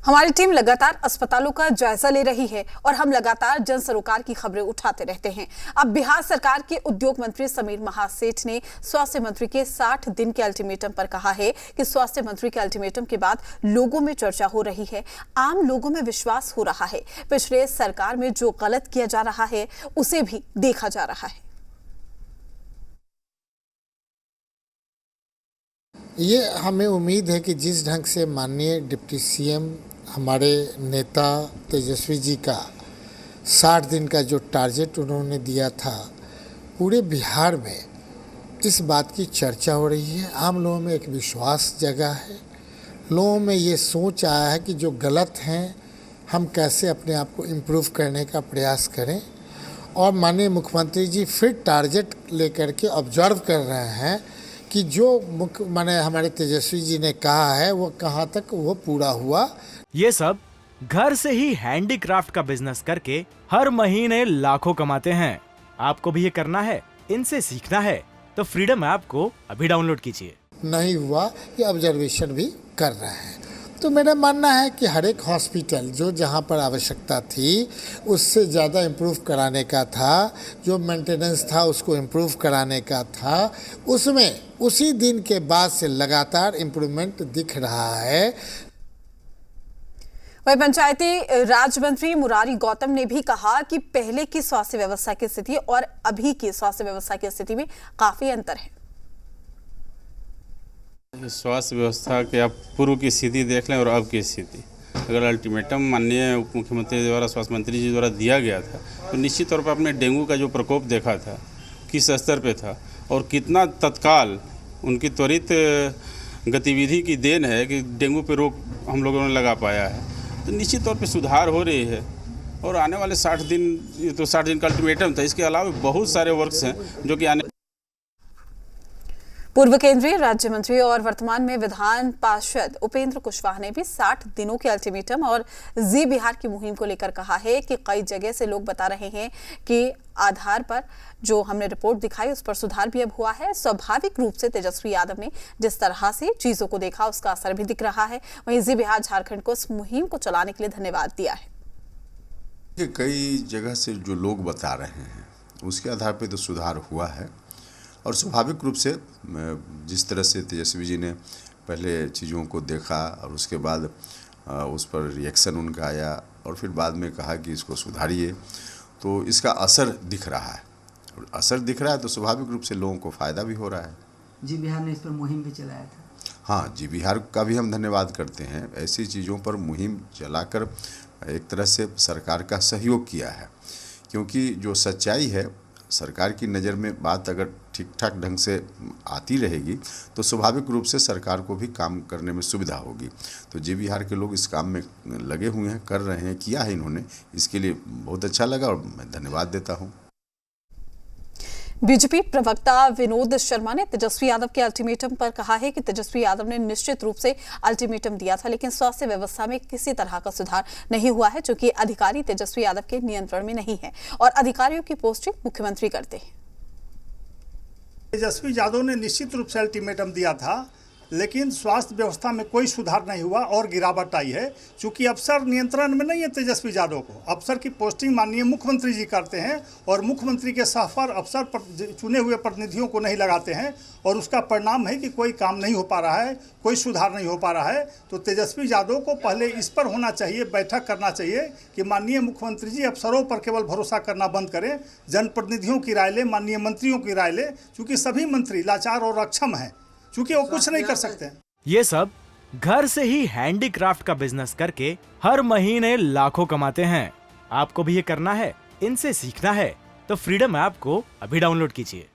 हमारी टीम लगातार अस्पतालों का जायजा ले रही है और हम लगातार जन सरोकार की खबरें उठाते रहते हैं। अब बिहार सरकार के उद्योग मंत्री समीर महासेठ ने स्वास्थ्य मंत्री के 60 दिन के अल्टीमेटम पर कहा है कि स्वास्थ्य मंत्री के अल्टीमेटम के बाद लोगों में चर्चा हो रही है, आम लोगों में विश्वास हो रहा है। पिछले सरकार में जो गलत किया जा रहा है उसे भी देखा जा रहा है। ये हमें उम्मीद है कि जिस ढंग से माननीय डिप्टी सीएम हमारे नेता तेजस्वी जी का 60 दिन का जो टारगेट उन्होंने दिया था, पूरे बिहार में इस बात की चर्चा हो रही है। आम लोगों में एक विश्वास जगा है, लोगों में ये सोच आया है कि जो गलत हैं हम कैसे अपने आप को इम्प्रूव करने का प्रयास करें। और माननीय मुख्यमंत्री जी फिर टारगेट लेकर के ऑब्जर्व कर रहे हैं कि जो माने हमारे तेजस्वी जी ने कहा है वो कहाँ तक वो पूरा हुआ। ये सब घर से ही हैंडीक्राफ्ट का बिजनेस करके हर महीने लाखों कमाते हैं। आपको भी ये करना है, इनसे सीखना है तो फ्रीडम ऐप को अभी डाउनलोड कीजिए। नहीं हुआ ये ऑब्जर्वेशन भी कर रहे हैं। तो मेरा मानना है कि हर एक हॉस्पिटल जो जहाँ पर आवश्यकता थी उससे ज़्यादा इम्प्रूव कराने का था, जो मेंटेनेंस था उसको इम्प्रूव कराने का था, उसमें उसी दिन के बाद से लगातार इम्प्रूवमेंट दिख रहा है। वहीं पंचायती राज मंत्री मुरारी गौतम ने भी कहा कि पहले की स्वास्थ्य व्यवस्था की स्थिति और अभी की स्वास्थ्य व्यवस्था की स्थिति में काफी अंतर है। स्वास्थ्य व्यवस्था के आप पूर्व की स्थिति देख लें और अब की स्थिति, अगर अल्टीमेटम माननीय उप मुख्यमंत्री द्वारा स्वास्थ्य मंत्री जी द्वारा दिया गया था तो निश्चित तौर पर आपने डेंगू का जो प्रकोप देखा था किस स्तर पे था और कितना तत्काल उनकी त्वरित गतिविधि की देन है कि डेंगू पे रोक हम लोगों ने लगा पाया है। तो निश्चित तौर पे सुधार हो रही है और आने वाले 60 दिन, ये तो 60 दिन का अल्टीमेटम था, इसके अलावा बहुत सारे वर्क्स हैं जो कि आने। पूर्व केंद्रीय राज्य मंत्री और वर्तमान में विधान पार्षद उपेंद्र कुशवाहा ने भी 60 दिनों के अल्टीमेटम और जी बिहार की मुहिम को लेकर कहा है कि कई जगह से लोग बता रहे हैं कि आधार पर जो हमने रिपोर्ट दिखाई उस पर सुधार भी अब हुआ है। स्वाभाविक रूप से तेजस्वी यादव ने जिस तरह से चीजों को देखा उसका असर भी दिख रहा है। वहीं जी बिहार झारखंड को इस मुहिम को चलाने के लिए धन्यवाद दिया है। कई जगह से जो लोग बता रहे हैं उसके आधार पर तो सुधार हुआ है और स्वाभाविक रूप से जिस तरह से तेजस्वी जी ने पहले चीज़ों को देखा और उसके बाद उस पर रिएक्शन उनका आया और फिर बाद में कहा कि इसको सुधारिए, तो इसका असर दिख रहा है। और असर दिख रहा है तो स्वाभाविक रूप से लोगों को फ़ायदा भी हो रहा है। जी बिहार ने इस पर मुहिम भी चलाया था। हाँ, जी बिहार का भी हम धन्यवाद करते हैं। ऐसी चीज़ों पर मुहिम चलाकर एक तरह से सरकार का सहयोग किया है, क्योंकि जो सच्चाई है सरकार की नज़र में बात अगर ठीक ठाक ढंग से आती रहेगी तो स्वाभाविक रूप से सरकार को भी काम करने में सुविधा होगी। तो जी बिहार के लोग इस काम में लगे हुए हैं, कर रहे हैं, किया है इन्होंने, इसके लिए बहुत अच्छा लगा और मैं धन्यवाद देता हूँ। बीजेपी प्रवक्ता विनोद शर्मा ने तेजस्वी यादव के अल्टीमेटम पर कहा है कि तेजस्वी यादव ने निश्चित रूप से अल्टीमेटम दिया था, लेकिन स्वास्थ्य व्यवस्था में किसी तरह का सुधार नहीं हुआ है, क्योंकि अधिकारी तेजस्वी यादव के नियंत्रण में नहीं है और अधिकारियों की पोस्टिंग मुख्यमंत्री करते हैं। तेजस्वी यादव ने निश्चित रूप से अल्टीमेटम दिया था, लेकिन स्वास्थ्य व्यवस्था में कोई सुधार नहीं हुआ और गिरावट आई है। चूंकि अफसर नियंत्रण में नहीं है तेजस्वी यादव को, अफसर की पोस्टिंग माननीय मुख्यमंत्री जी करते हैं और मुख्यमंत्री के सह पर अफसर पर चुने हुए प्रतिनिधियों को नहीं लगाते हैं और उसका परिणाम है कि कोई काम नहीं हो पा रहा है, कोई सुधार नहीं हो पा रहा है। तो तेजस्वी यादव को पहले इस पर होना चाहिए, बैठक करना चाहिए कि माननीय मुख्यमंत्री जी अफसरों पर केवल भरोसा करना बंद करें, जनप्रतिनिधियों की राय लें, माननीय मंत्रियों की राय लें, क्योंकि सभी मंत्री लाचार और अक्षम हैं, क्योंकि वो कुछ नहीं कर सकते। ये सब घर से ही हैंडीक्राफ्ट का बिजनेस करके हर महीने लाखों कमाते हैं। आपको भी ये करना है, इनसे सीखना है तो फ्रीडम ऐप को अभी डाउनलोड कीजिए।